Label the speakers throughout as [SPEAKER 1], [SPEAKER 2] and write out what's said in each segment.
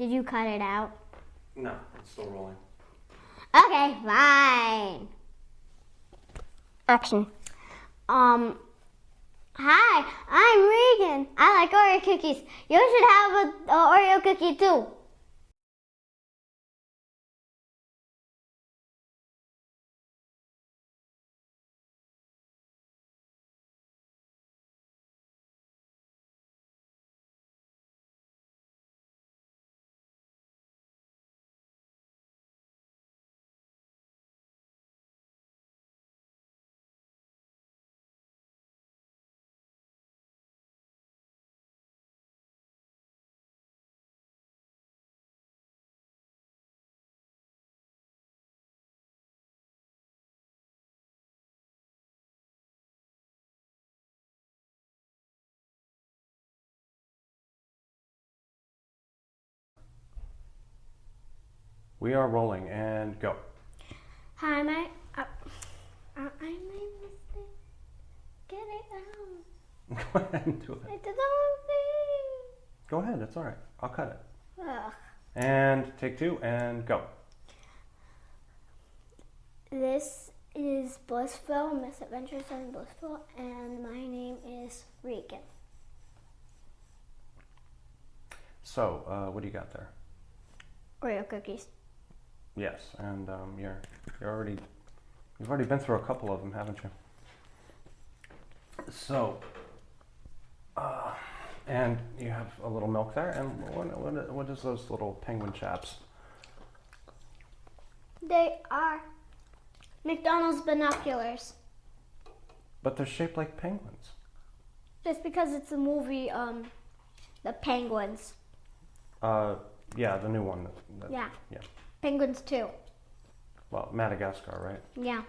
[SPEAKER 1] Did you cut it out?
[SPEAKER 2] No, it's still rolling.
[SPEAKER 1] Okay, fine. Action. Hi, I'm Regan. I like Oreo cookies. You should have an Oreo cookie too.
[SPEAKER 2] We are rolling and go.
[SPEAKER 1] Hi, I made a mistake. Get it out.
[SPEAKER 2] Go ahead and do it.
[SPEAKER 1] I did the wrong thing.
[SPEAKER 2] Go ahead, it's all right. I'll cut it.
[SPEAKER 1] Ugh.
[SPEAKER 2] And take 2 and go.
[SPEAKER 1] This is BlissVille, Misadventures in BlissVille, and my name is Regan.
[SPEAKER 2] So, what do you got there?
[SPEAKER 1] Oreo cookies.
[SPEAKER 2] Yes, and you've already been through a couple of them, haven't you? So, and you have a little milk there, and what is those little penguin chaps?
[SPEAKER 1] They are McDonald's binoculars.
[SPEAKER 2] But they're shaped like penguins.
[SPEAKER 1] Just because it's a movie, The Penguins.
[SPEAKER 2] Yeah, the new one.
[SPEAKER 1] Yeah.
[SPEAKER 2] Yeah.
[SPEAKER 1] Penguins 2.
[SPEAKER 2] Well, Madagascar, right?
[SPEAKER 1] Yeah.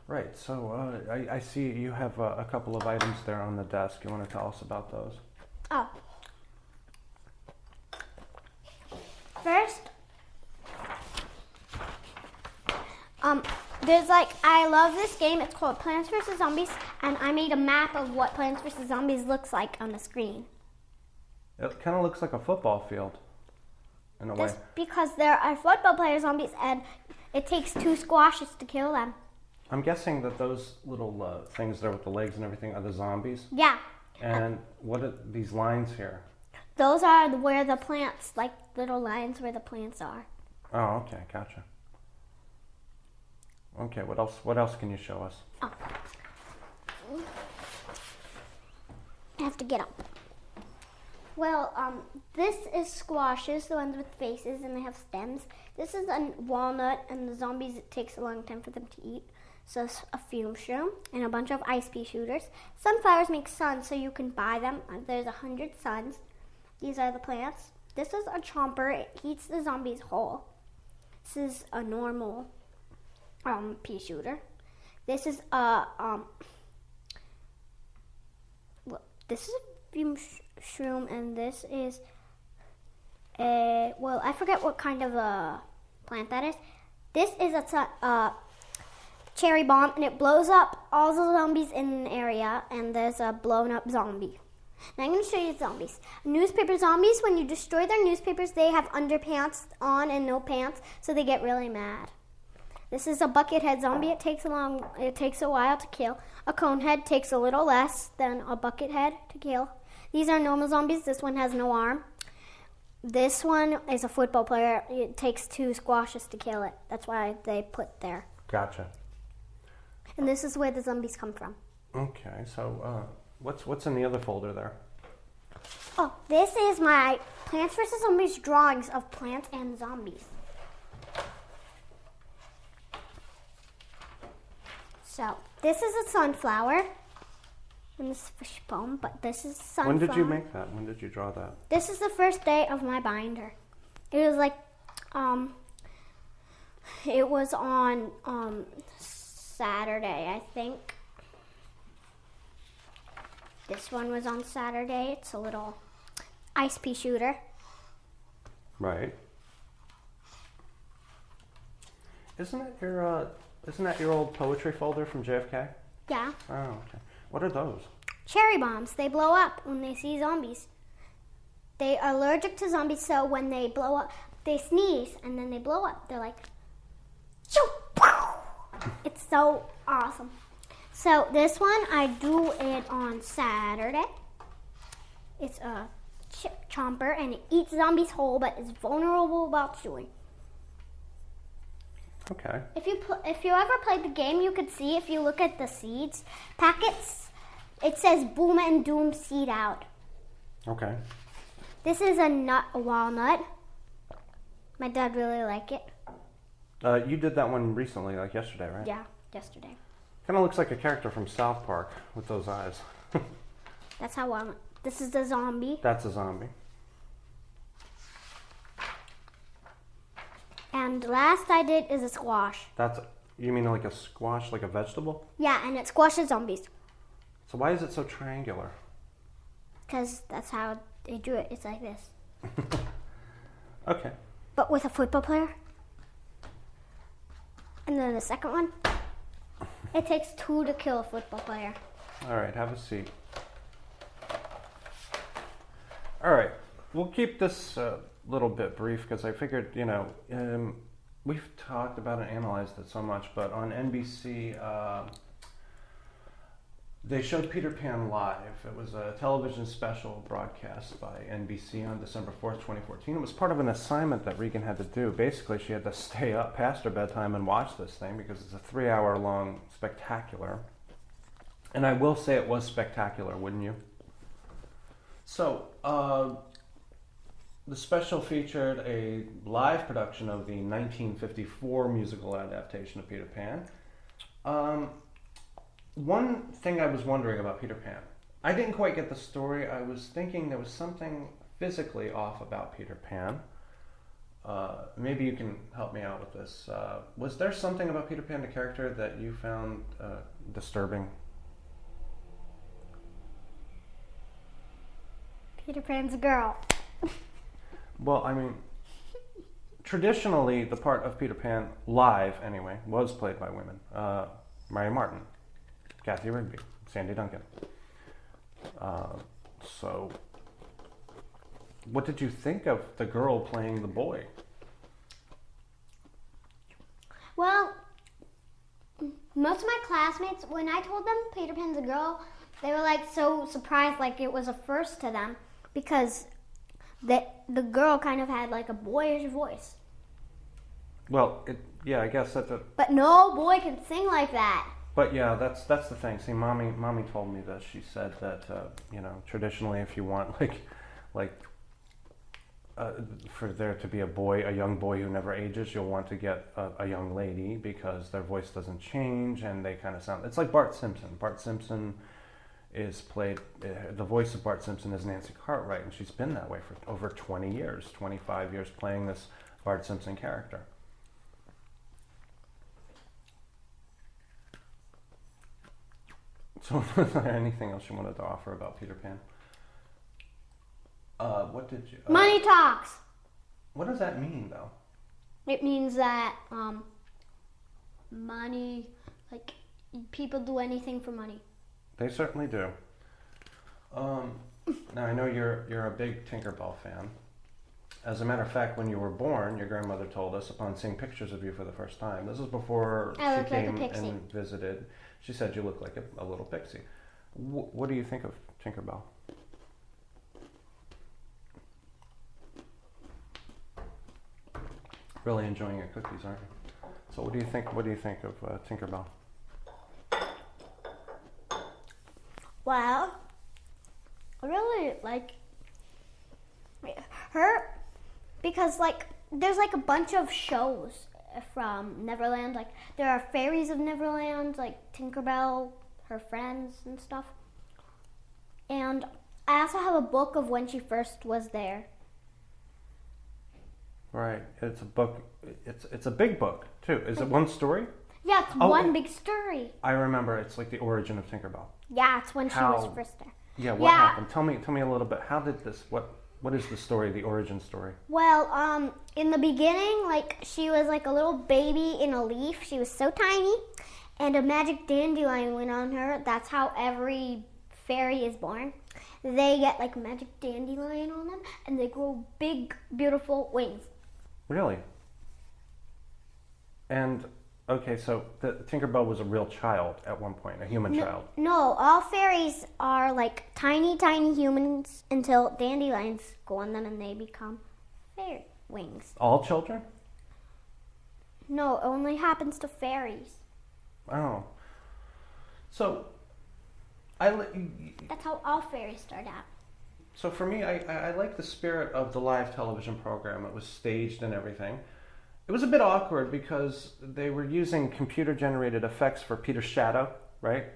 [SPEAKER 2] Right, so I see you have a couple of items there on the desk. You want to tell us about those?
[SPEAKER 1] Oh. First, there's I love this game. It's called Plants vs. Zombies, and I made a map of what Plants vs. Zombies looks like on the screen.
[SPEAKER 2] It kind of looks like a football field, in a way.
[SPEAKER 1] That's because there are football player zombies, and it takes 2 squashes to kill them.
[SPEAKER 2] I'm guessing that those little things there with the legs and everything are the zombies.
[SPEAKER 1] Yeah.
[SPEAKER 2] And what are these lines here?
[SPEAKER 1] Those are where the plants, little lines where the plants are.
[SPEAKER 2] Oh, okay, gotcha. Okay, what else? What else can you show us?
[SPEAKER 1] Oh. I have to get up. Well, this is squashes, the ones with faces, and they have stems. This is a walnut, and the zombies, it takes a long time for them to eat. So it's a fume shroom and a bunch of ice pea shooters. Sunflowers make suns, so you can buy them. There's 100 suns. These are the plants. This is a chomper. It eats the zombies whole. This is a normal pea shooter. This is a fume shroom, and this is I forget what kind of a plant that is. This is a cherry bomb, and it blows up all the zombies in an area, and there's a blown up zombie. Now I'm going to show you the zombies. Newspaper zombies, when you destroy their newspapers, they have underpants on and no pants, so they get really mad. This is a bucket head zombie. It takes a while to kill. A cone head takes a little less than a bucket head to kill. These are normal zombies. This one has no arm. This one is a football player. It takes 2 squashes to kill it. That's why they put there.
[SPEAKER 2] Gotcha.
[SPEAKER 1] And this is where the zombies come from.
[SPEAKER 2] Okay, so what's in the other folder there?
[SPEAKER 1] Oh, this is my Plants vs. Zombies drawings of plants and zombies. So, this is a sunflower. And this is a fishbone, but this is sunflower.
[SPEAKER 2] When did you make that? When did you draw that?
[SPEAKER 1] This is the first day of my binder. It was on Saturday, I think. This one was on Saturday. It's a little ice pea shooter.
[SPEAKER 2] Right. Isn't that your old poetry folder from JFK?
[SPEAKER 1] Yeah.
[SPEAKER 2] Oh, okay. What are those?
[SPEAKER 1] Cherry bombs. They blow up when they see zombies. they are allergic to zombies, so when they blow up, they sneeze and then they blow up. They're like, shoo, pow. It's so awesome. So this one, I do it on Saturday. It's a chip chomper and it eats zombies whole, but is vulnerable about chewing.
[SPEAKER 2] Okay.
[SPEAKER 1] If you ever played the game, you could see if you look at the seeds packets, it says Boom and Doom seed out.
[SPEAKER 2] Okay.
[SPEAKER 1] This is a walnut. My dad really liked it.
[SPEAKER 2] You did that one recently, like yesterday, right?
[SPEAKER 1] Yeah, yesterday.
[SPEAKER 2] Kind of looks like a character from South Park with those eyes.
[SPEAKER 1] That's how walnut. This is the zombie.
[SPEAKER 2] That's a zombie.
[SPEAKER 1] And last I did is a squash.
[SPEAKER 2] You mean like a squash, like a vegetable?
[SPEAKER 1] Yeah, and it squashes zombies.
[SPEAKER 2] So why is it so triangular?
[SPEAKER 1] Because that's how they do it. It's like this.
[SPEAKER 2] Okay.
[SPEAKER 1] But with a football player. And then the second one. It takes 2 to kill a football player.
[SPEAKER 2] All right, have a seat. All right, we'll keep this little bit brief because I figured, we've talked about and analyzed it so much, but on NBC, they showed Peter Pan live. It was a television special broadcast by NBC on December 4th, 2014. It was part of an assignment that Regan had to do. Basically, she had to stay up past her bedtime and watch this thing because it's a 3-hour-long spectacular. And I will say it was spectacular, wouldn't you? So, the special featured a live production of the 1954 musical adaptation of Peter Pan. One thing I was wondering about Peter Pan, I didn't quite get the story. I was thinking there was something physically off about Peter Pan. Maybe you can help me out with this. Was there something about Peter Pan, the character, that you found disturbing?
[SPEAKER 1] Peter Pan's a girl.
[SPEAKER 2] Well, I mean, traditionally, the part of Peter Pan, live anyway, was played by women. Mary Martin, Kathy Rigby, Sandy Duncan. So, what did you think of the girl playing the boy?
[SPEAKER 1] Well, most of my classmates, when I told them Peter Pan's a girl, they were like so surprised, like it was a first to them, because the girl kind of had like a boyish voice.
[SPEAKER 2] Well, I guess that.
[SPEAKER 1] But no boy can sing like that.
[SPEAKER 2] But yeah, that's the thing. See, mommy told me this. She said that traditionally, if you want for there to be a young boy who never ages, you'll want to get a young lady because their voice doesn't change and they kind of sound. It's like Bart Simpson. Bart Simpson is played. The voice of Bart Simpson is Nancy Cartwright, and she's been that way for over 20 years, 25 years, playing this Bart Simpson character. So, is there anything else you wanted to offer about Peter Pan? What did you...
[SPEAKER 1] Money talks!
[SPEAKER 2] What does that mean, though?
[SPEAKER 1] It means that, money, like, people do anything for money.
[SPEAKER 2] They certainly do. Now, I know you're a big Tinkerbell fan. As a matter of fact, when you were born, your grandmother told us, upon seeing pictures of you for the first time, this is before she came and visited, she said you look like a little pixie. What do you think of Tinkerbell? Really enjoying your cookies, aren't you? So what do you think of Tinkerbell?
[SPEAKER 1] Well, I really like her because there's a bunch of shows from Neverland. Like there are fairies of Neverland, like Tinkerbell, her friends and stuff. And I also have a book of when she first was there.
[SPEAKER 2] Right. It's a book. It's a big book too. Is it one story?
[SPEAKER 1] Yeah, it's one big story.
[SPEAKER 2] I remember. It's like the origin of Tinkerbell.
[SPEAKER 1] Yeah, it's when she was first there.
[SPEAKER 2] Yeah. What happened? Tell me a little bit. How did this? What is the story? The origin story?
[SPEAKER 1] Well, in the beginning, she was like a little baby in a leaf. She was so tiny, and a magic dandelion went on her. That's how every fairy is born. they get like magic dandelion on them, and they grow big, beautiful wings.
[SPEAKER 2] Really? And, okay, so the Tinkerbell was a real child at one point, a human child.
[SPEAKER 1] No, all fairies are like tiny, tiny humans until dandelions go on them and they become fairy wings.
[SPEAKER 2] All children?
[SPEAKER 1] No, it only happens to fairies.
[SPEAKER 2] Oh. So,
[SPEAKER 1] That's how all fairies start out.
[SPEAKER 2] So for me, I like the spirit of the live television program. It was staged and everything. It was a bit awkward because they were using computer-generated effects for Peter's shadow, right?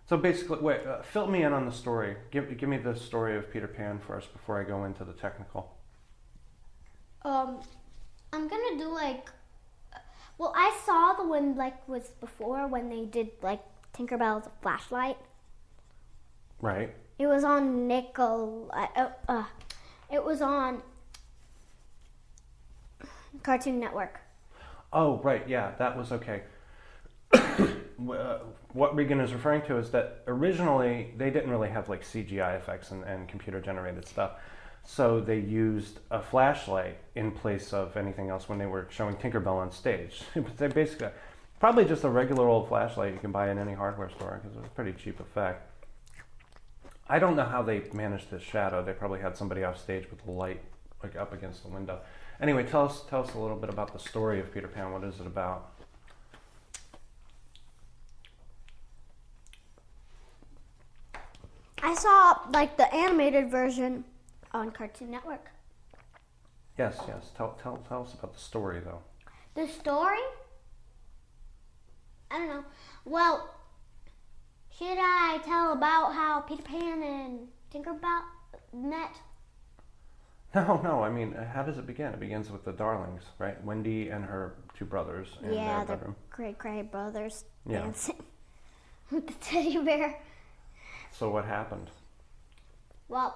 [SPEAKER 2] So basically, wait, fill me in on the story. Give me the story of Peter Pan first before I go into the technical.
[SPEAKER 1] I'm gonna do well, I saw the one was before when they did Tinkerbell's flashlight.
[SPEAKER 2] Right.
[SPEAKER 1] It was on it was on Cartoon Network.
[SPEAKER 2] Oh, right, yeah, that was okay. What Regan is referring to is that originally they didn't really have CGI effects and computer-generated stuff. So they used a flashlight in place of anything else when they were showing Tinkerbell on stage. They basically, probably just a regular old flashlight you can buy in any hardware store because it was a pretty cheap effect. I don't know how they managed this shadow. They probably had somebody off stage with the light up against the window. Anyway, tell us a little bit about the story of Peter Pan. What is it about?
[SPEAKER 1] I saw the animated version on Cartoon Network.
[SPEAKER 2] Yes. Tell us about the story, though.
[SPEAKER 1] The story? I don't know. Well, should I tell about how Peter Pan and Tinkerbell met?
[SPEAKER 2] No. I mean, how does it begin? It begins with the Darlings, right? Wendy and her two brothers in their bedroom.
[SPEAKER 1] The great brothers
[SPEAKER 2] Yeah.
[SPEAKER 1] dancing with the teddy bear.
[SPEAKER 2] So what happened?
[SPEAKER 1] Well,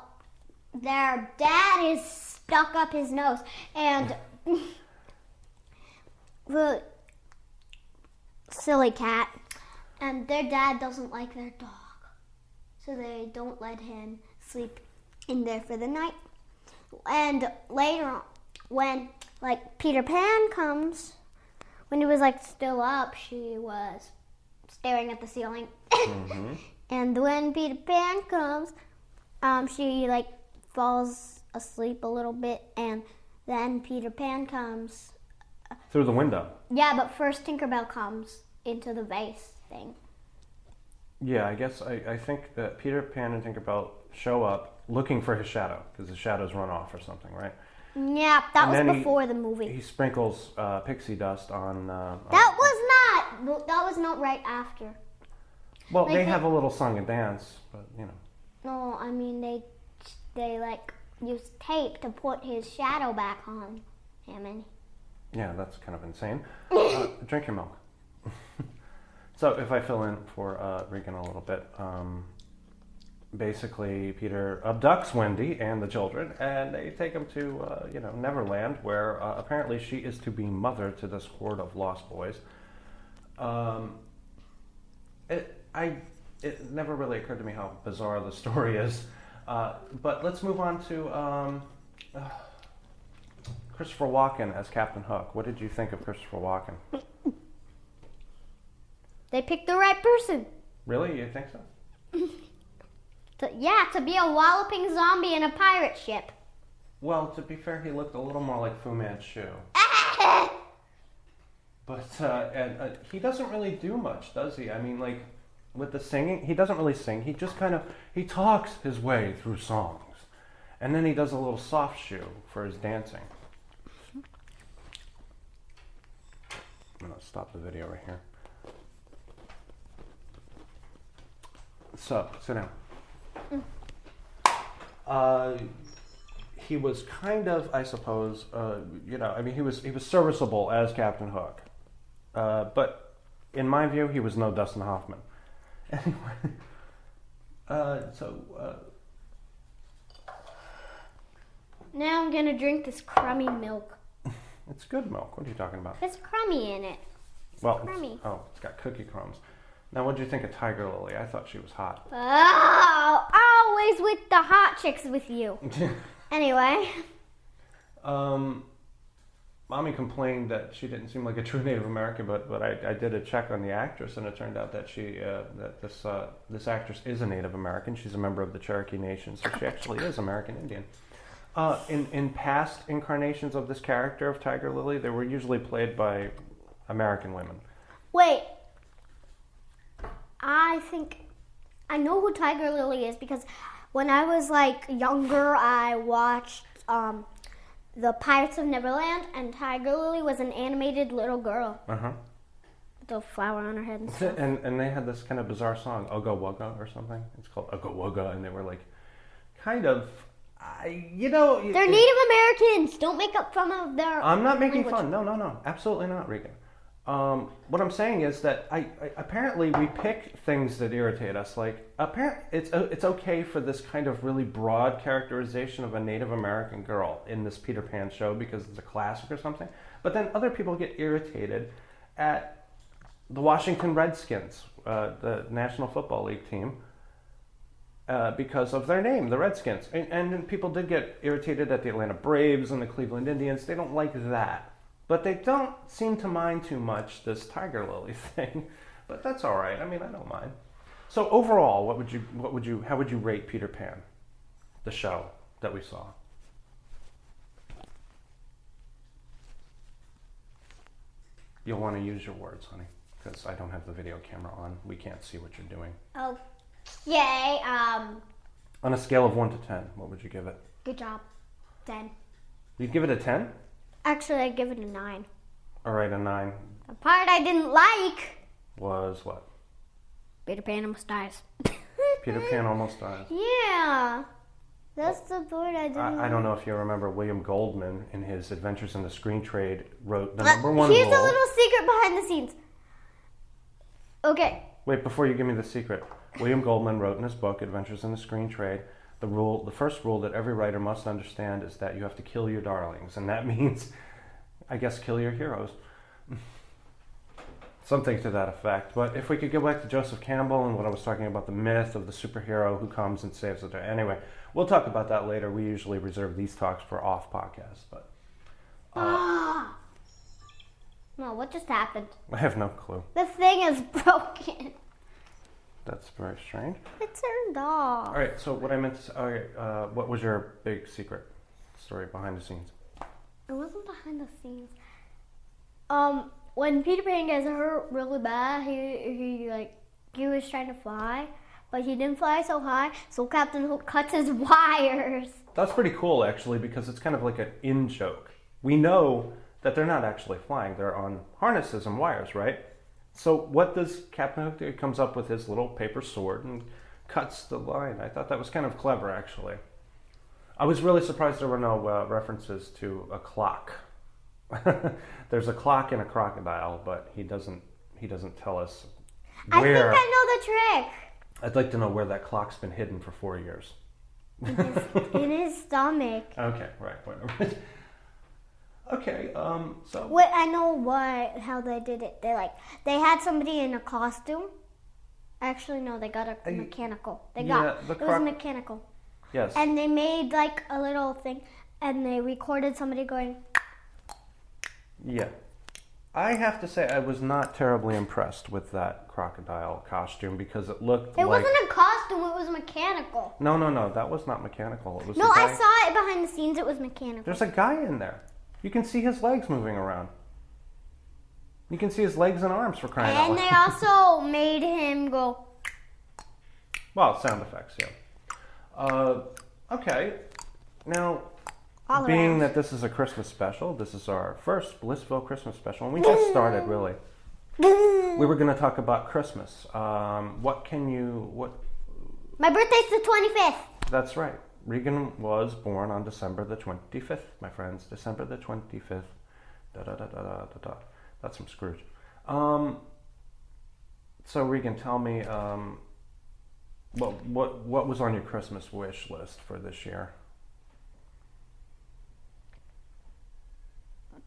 [SPEAKER 1] their dad is stuck up his nose, and the silly cat, and their dad doesn't like their dog, so they don't let him sleep in there for the night. And later on, when Peter Pan comes, when he was still up, she was staring at the ceiling.
[SPEAKER 2] Mm-hmm.
[SPEAKER 1] And when Peter Pan comes, she falls asleep a little bit, and then Peter Pan comes
[SPEAKER 2] Through the window.
[SPEAKER 1] Yeah, but first Tinkerbell comes into the vase thing.
[SPEAKER 2] Yeah, I guess I think that Peter Pan and Tinkerbell show up looking for his shadow because his shadow's run off or something, right?
[SPEAKER 1] Yeah, that
[SPEAKER 2] And
[SPEAKER 1] was before the movie.
[SPEAKER 2] He sprinkles pixie dust on.
[SPEAKER 1] That was not right after.
[SPEAKER 2] Well, they have a little song and dance, but
[SPEAKER 1] No, I mean they use tape to put his shadow back on him, and
[SPEAKER 2] yeah, that's kind of insane. Drink your milk. So if I fill in for Regan a little bit, basically Peter abducts Wendy and the children, and they take them to Neverland, where apparently she is to be mother to this horde of lost boys. It never really occurred to me how bizarre the story is, but let's move on to Christopher Walken as Captain Hook. What did you think of Christopher Walken?
[SPEAKER 1] they picked the right person.
[SPEAKER 2] Really? You think so?
[SPEAKER 1] To be a walloping zombie in a pirate ship.
[SPEAKER 2] Well, to be fair, he looked a little more like Fu Manchu. But he doesn't really do much, does he? I mean, with the singing, he doesn't really sing. He just he talks his way through songs. And then he does a little soft shoe for his dancing. I'm going to stop the video right here. So, sit down. He was kind of, I suppose, he was serviceable as Captain Hook. But in my view, he was no Dustin Hoffman. Anyway,
[SPEAKER 1] now I'm gonna drink this crummy milk.
[SPEAKER 2] It's good milk. What are you talking about?
[SPEAKER 1] There's crummy in it.
[SPEAKER 2] It's
[SPEAKER 1] crummy.
[SPEAKER 2] It's got cookie crumbs. Now, what did you think of Tiger Lily? I thought she was hot.
[SPEAKER 1] Oh, always with the hot chicks with you. Anyway.
[SPEAKER 2] Mommy complained that she didn't seem like a true Native American, but I did a check on the actress, and it turned out that this actress is a Native American. She's a member of the Cherokee Nation, so she actually is American Indian. In past incarnations of this character of Tiger Lily, they were usually played by American women.
[SPEAKER 1] Wait. I think I know who Tiger Lily is because when I was like younger, I watched the Pirates of Neverland, and Tiger Lily was an animated little girl.
[SPEAKER 2] Uh-huh.
[SPEAKER 1] With a flower on her head and stuff.
[SPEAKER 2] And they had this kind of bizarre song, Ugga Wugga or something. It's called Ugga Wugga, and they were like, kind of, They're
[SPEAKER 1] Native Americans. Don't make up fun of their
[SPEAKER 2] I'm not making
[SPEAKER 1] language.
[SPEAKER 2] fun. No. Absolutely not, Regan. What I'm saying is that I apparently we pick things that irritate us. Like it's okay for this kind of really broad characterization of a Native American girl in this Peter Pan show because it's a classic or something. But then other people get irritated at the Washington Redskins, the National Football League team, because of their name, the Redskins. And people did get irritated at the Atlanta Braves and the Cleveland Indians. They don't like that. But they don't seem to mind too much this Tiger Lily thing. But that's all right. I mean, I don't mind. So overall, how would you rate Peter Pan, the show that we saw? You'll want to use your words, honey, because I don't have the video camera on. We can't see what you're doing.
[SPEAKER 1] Okay.
[SPEAKER 2] On a scale of 1 to 10, what would you give it?
[SPEAKER 1] Good job. 10.
[SPEAKER 2] You'd give it a 10?
[SPEAKER 1] Actually, I'd give it a 9.
[SPEAKER 2] All right, a 9.
[SPEAKER 1] The part I didn't like
[SPEAKER 2] Was what?
[SPEAKER 1] Peter Pan almost dies.
[SPEAKER 2] Peter Pan almost dies.
[SPEAKER 1] Yeah. That's the part I didn't like.
[SPEAKER 2] I don't know if you remember William Goldman in his Adventures in the Screen Trade wrote the number one
[SPEAKER 1] Here's
[SPEAKER 2] rule.
[SPEAKER 1] a little secret behind the scenes. Okay.
[SPEAKER 2] Wait, before you give me the secret. William Goldman wrote in his book Adventures in the Screen Trade, the first rule that every writer must understand is that you have to kill your darlings, and that means, I guess, kill your heroes. Something to that effect. But if we could go back to Joseph Campbell and what I was talking about, the myth of the superhero who comes and saves the day. Anyway, we'll talk about that later. We usually reserve these talks for off podcasts. But
[SPEAKER 1] No, what just happened?
[SPEAKER 2] I have no clue.
[SPEAKER 1] The thing is broken.
[SPEAKER 2] That's very strange.
[SPEAKER 1] It turned off.
[SPEAKER 2] All right, so what I meant to say, what was your big secret story behind the scenes?
[SPEAKER 1] It wasn't behind the scenes. When Peter Pan gets hurt really bad, he was trying to fly, but he didn't fly so high, so Captain Hook cuts his wires.
[SPEAKER 2] That's pretty cool, actually, because it's kind of like an in-joke. We know that they're not actually flying. They're on harnesses and wires, right? So what does Captain Hook do? He comes up with his little paper sword and cuts the line. I thought that was kind of clever, actually. I was really surprised there were no references to a clock. There's a clock and a crocodile, but he doesn't tell us where.
[SPEAKER 1] I think I know the trick.
[SPEAKER 2] I'd like to know where that clock's been hidden for 4 years.
[SPEAKER 1] In his stomach.
[SPEAKER 2] Okay, right, whatever. Okay, so.
[SPEAKER 1] Wait, I know how they did it. They had somebody in a costume. Actually, no, they got a mechanical. It was mechanical.
[SPEAKER 2] Yes.
[SPEAKER 1] And they made like a little thing, and they recorded somebody going.
[SPEAKER 2] Yeah. I have to say I was not terribly impressed with that crocodile costume because it looked
[SPEAKER 1] It wasn't a costume, it was mechanical.
[SPEAKER 2] No, that was not mechanical. It was
[SPEAKER 1] No, I saw it behind the scenes, it was mechanical.
[SPEAKER 2] There's a guy in there. You can see his legs moving around. You can see his legs and arms for crying out loud.
[SPEAKER 1] And they also made him go.
[SPEAKER 2] Well, sound effects, yeah. Okay. Now,
[SPEAKER 1] All
[SPEAKER 2] being
[SPEAKER 1] around.
[SPEAKER 2] that this is a Christmas special, this is our first BlissVille Christmas special, and we just started, really. We were going to talk about Christmas.
[SPEAKER 1] My birthday's the 25th.
[SPEAKER 2] That's right. Regan was born on December the 25th, my friends. December the 25th. Da-da-da-da-da-da. That's from Scrooge. So Regan, tell me, what was on your Christmas wish list for this year?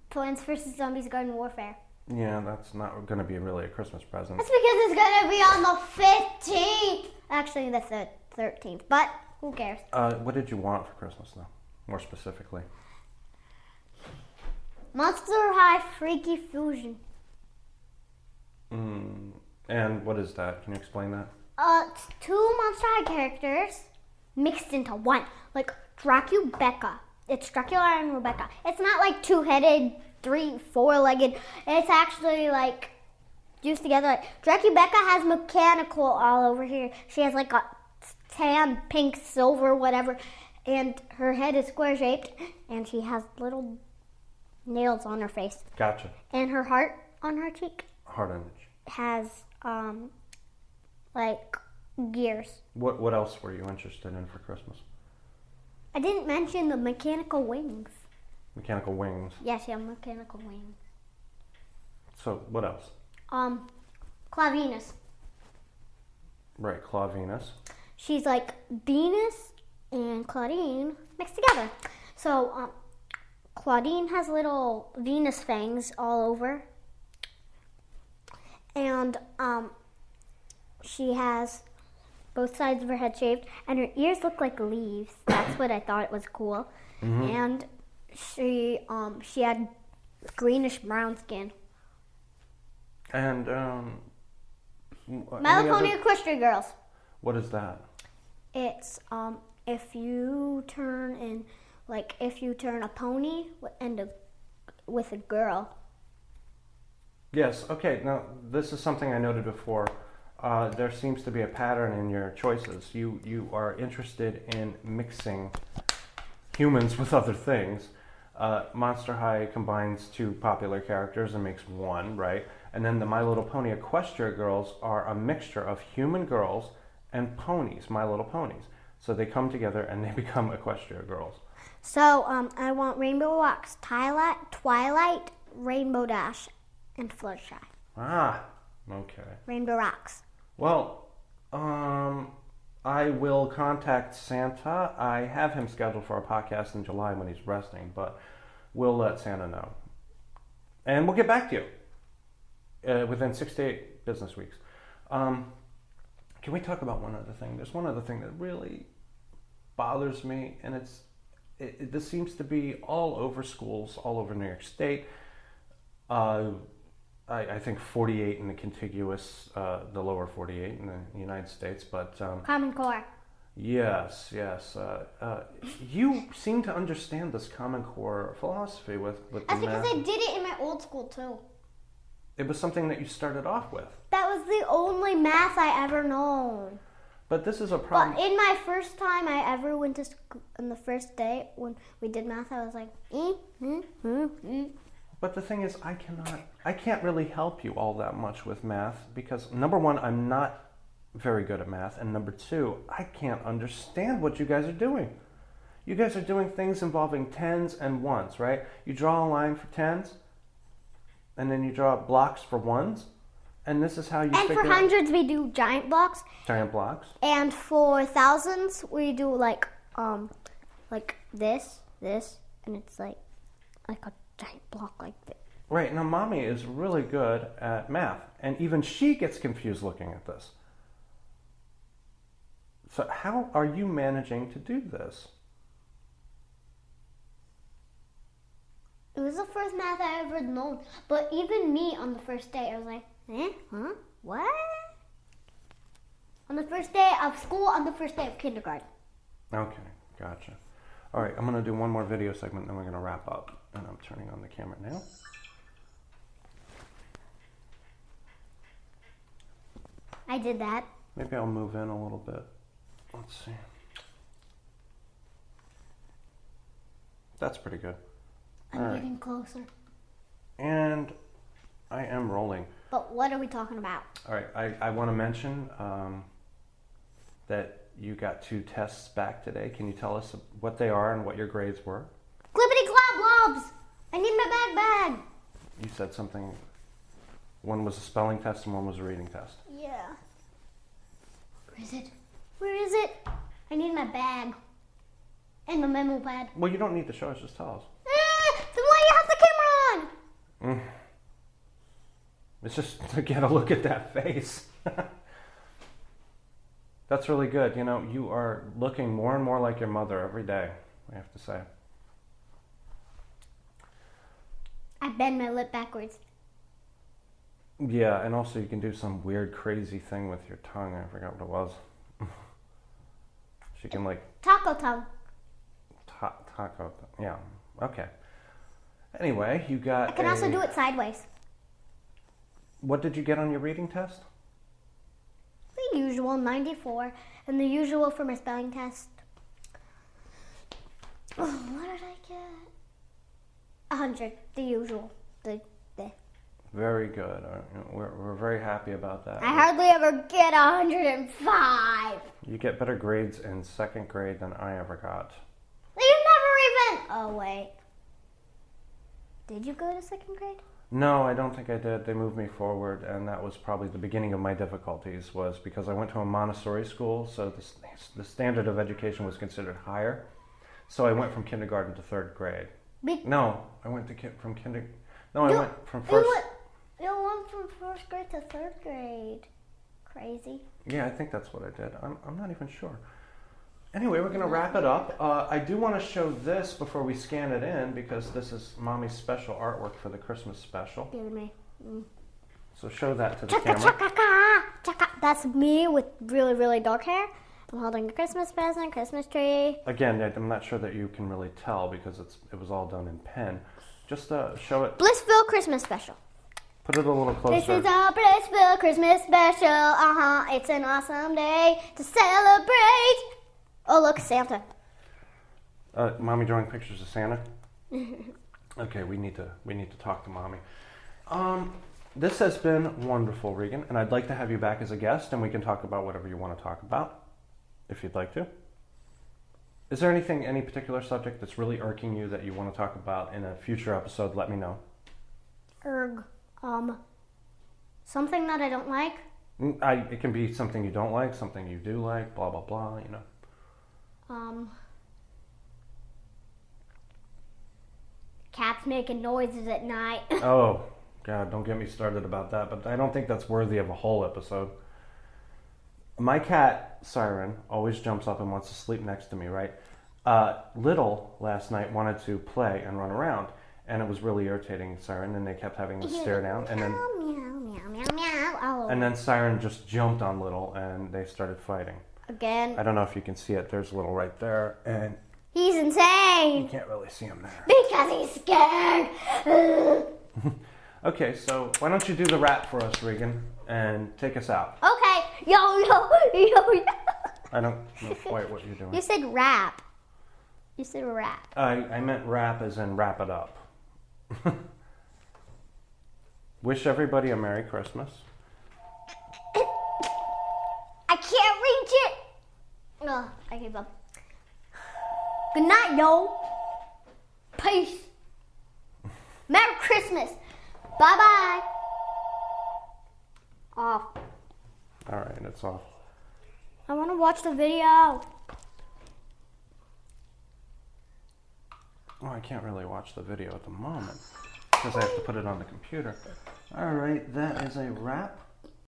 [SPEAKER 1] Plants vs. Zombies Garden Warfare.
[SPEAKER 2] Yeah, that's not going to be really a Christmas present.
[SPEAKER 1] That's because it's going to be on the 15th. Actually, the 13th. But who cares?
[SPEAKER 2] What did you want for Christmas, though? More specifically.
[SPEAKER 1] Monster High Freaky Fusion.
[SPEAKER 2] And what is that? Can you explain that?
[SPEAKER 1] It's two Monster High characters mixed into one. Like Dracubecca. It's Dracula and Rebecca. It's not like two-headed, four-legged. It's actually like used together. Dracubecca has mechanical all over here. She has like a tan, pink, silver, whatever. And her head is square-shaped. And she has little nails on her face.
[SPEAKER 2] Gotcha.
[SPEAKER 1] And her heart on her cheek.
[SPEAKER 2] Heart image.
[SPEAKER 1] Has like gears.
[SPEAKER 2] What else were you interested in for Christmas?
[SPEAKER 1] I didn't mention the mechanical wings.
[SPEAKER 2] Mechanical wings.
[SPEAKER 1] Yes, yeah, mechanical wings.
[SPEAKER 2] So what else?
[SPEAKER 1] Clavinus.
[SPEAKER 2] Right, Claw Venus.
[SPEAKER 1] She's like Venus and Claudine mixed together. So Claudine has little Venus fangs all over. And she has both sides of her head shaved, and her ears look like leaves. That's what I thought was cool. Mm-hmm. And she had greenish brown skin.
[SPEAKER 2] And
[SPEAKER 1] My Little Pony Equestria Girls.
[SPEAKER 2] What is that?
[SPEAKER 1] It's if you turn a pony with a girl.
[SPEAKER 2] Yes. Okay. Now this is something I noted before. There seems to be a pattern in your choices. You are interested in mixing humans with other things. Monster High combines two popular characters and makes one, right? And then the My Little Pony Equestria Girls are a mixture of human girls and ponies, My Little Ponies. So they come together and they become Equestria Girls.
[SPEAKER 1] So I want Rainbow Rocks, Twilight, Rainbow Dash, and Fluttershy.
[SPEAKER 2] Ah, okay.
[SPEAKER 1] Rainbow Rocks.
[SPEAKER 2] Well, I will contact Santa. I have him scheduled for a podcast in July when he's resting, but we'll let Santa know. And we'll get back to you within 6 to 8 business weeks. Can we talk about one other thing? There's one other thing that really bothers me, and this seems to be all over schools, all over New York State. I think 48 in the contiguous, the lower 48 in the United States, but...
[SPEAKER 1] Common Core.
[SPEAKER 2] Yes. You seem to understand this Common Core philosophy with the
[SPEAKER 1] That's because
[SPEAKER 2] math.
[SPEAKER 1] I did it in my old school, too.
[SPEAKER 2] It was something that you started off with.
[SPEAKER 1] That was the only math I ever known.
[SPEAKER 2] But this is a problem.
[SPEAKER 1] But in my first time I ever went to school, on the first day when we did math, I was like,
[SPEAKER 2] But the thing is, I can't really help you all that much with math because, number one, I'm not very good at math, and number two, I can't understand what you guys are doing. You guys are doing things involving tens and ones, right? You draw a line for tens, and then you draw blocks for ones, and this is how you figure out...
[SPEAKER 1] And for hundreds, we do giant blocks.
[SPEAKER 2] Giant blocks.
[SPEAKER 1] And for thousands, we do like this, and it's like a giant block like this.
[SPEAKER 2] Right, now Mommy is really good at math, and even she gets confused looking at this. So how are you managing to do this?
[SPEAKER 1] It was the first math I ever known, but even me on the first day, I was like, what? On the first day of school, on the first day of kindergarten.
[SPEAKER 2] Okay, gotcha. All right, I'm going to do one more video segment, then we're going to wrap up. And I'm turning on the camera now.
[SPEAKER 1] I did that.
[SPEAKER 2] Maybe I'll move in a little bit. Let's see. That's pretty good.
[SPEAKER 1] I'm getting closer.
[SPEAKER 2] And I am rolling.
[SPEAKER 1] But what are we talking about?
[SPEAKER 2] All right, I want to mention that you got 2 tests back today. Can you tell us what they are and what your grades were?
[SPEAKER 1] Clippity clop lobs! I need my bag.
[SPEAKER 2] You said something. One was a spelling test and one was a reading test.
[SPEAKER 1] Yeah. Where is it? I need my bag. And my memo pad.
[SPEAKER 2] Well, you don't need to show us, just tell us.
[SPEAKER 1] Then why do you have the camera on?
[SPEAKER 2] It's just to get a look at that face. That's really good. You know, you are looking more and more like your mother every day, I have to say.
[SPEAKER 1] I bend my lip backwards.
[SPEAKER 2] Yeah, and also you can do some weird, crazy thing with your tongue. I forgot what it was. She can like...
[SPEAKER 1] Taco tongue.
[SPEAKER 2] Taco, yeah, okay. Anyway, you got
[SPEAKER 1] I can also do it sideways.
[SPEAKER 2] What did you get on your reading test?
[SPEAKER 1] The usual, 94. And the usual for my spelling test. Oh, what did I get? 100, the usual. The.
[SPEAKER 2] Very good. We're very happy about that.
[SPEAKER 1] I hardly ever get 105.
[SPEAKER 2] You get better grades in second grade than I ever got.
[SPEAKER 1] You never even... Oh, wait. Did you go to second grade?
[SPEAKER 2] No, I don't think I did. They moved me forward, and that was probably the beginning of my difficulties, was because I went to a Montessori school, so the standard of education was considered higher. So I went from kindergarten to third grade. No, I went from kindergarten. No, I went from first...
[SPEAKER 1] You went from first grade to third grade. Crazy.
[SPEAKER 2] Yeah, I think that's what I did. I'm not even sure. Anyway, we're going to wrap it up. I do want to show this before we scan it in, because this is Mommy's special artwork for the Christmas special.
[SPEAKER 1] Give it me.
[SPEAKER 2] So show that to the camera.
[SPEAKER 1] That's me with really, really dark hair. I'm holding a Christmas present, Christmas tree.
[SPEAKER 2] Again, I'm not sure that you can really tell because it was all done in pen. Just show it.
[SPEAKER 1] BlissVille Christmas Special.
[SPEAKER 2] Put it a little closer.
[SPEAKER 1] This is our BlissVille Christmas Special. It's an awesome day to celebrate. Oh, look, Santa.
[SPEAKER 2] Mommy drawing pictures of Santa? Okay, we need to talk to Mommy. This has been wonderful, Regan, and I'd like to have you back as a guest, and we can talk about whatever you want to talk about, if you'd like to. Is there any particular subject that's really irking you that you want to talk about in a future episode? Let me know.
[SPEAKER 1] Something that I don't like.
[SPEAKER 2] It can be something you don't like, something you do like, blah, blah, blah, you know.
[SPEAKER 1] Cats making noises at night.
[SPEAKER 2] Oh, God, don't get me started about that, but I don't think that's worthy of a whole episode. My cat, Siren, always jumps up and wants to sleep next to me, right? Little, last night, wanted to play and run around, and it was really irritating Siren, and they kept having to stare down, and then... And then Siren just jumped on Little, and they started fighting.
[SPEAKER 1] Again.
[SPEAKER 2] I don't know if you can see it. There's Little right there, and...
[SPEAKER 1] He's insane!
[SPEAKER 2] You can't really see him there.
[SPEAKER 1] Because he's scared!
[SPEAKER 2] Okay, so why don't you do the rap for us, Regan, and take us out.
[SPEAKER 1] Okay. Yo.
[SPEAKER 2] I don't know quite what you're doing.
[SPEAKER 1] You said rap. You said rap.
[SPEAKER 2] I meant rap as in wrap it up. Wish everybody a Merry Christmas.
[SPEAKER 1] I can't reach it. No, I gave up. Good night, yo. Peace. Merry Christmas. Bye-bye. Off.
[SPEAKER 2] All right, it's off.
[SPEAKER 1] I want to watch the video.
[SPEAKER 2] Oh, I can't really watch the video at the moment because I have to put it on the computer. All right, that is a wrap.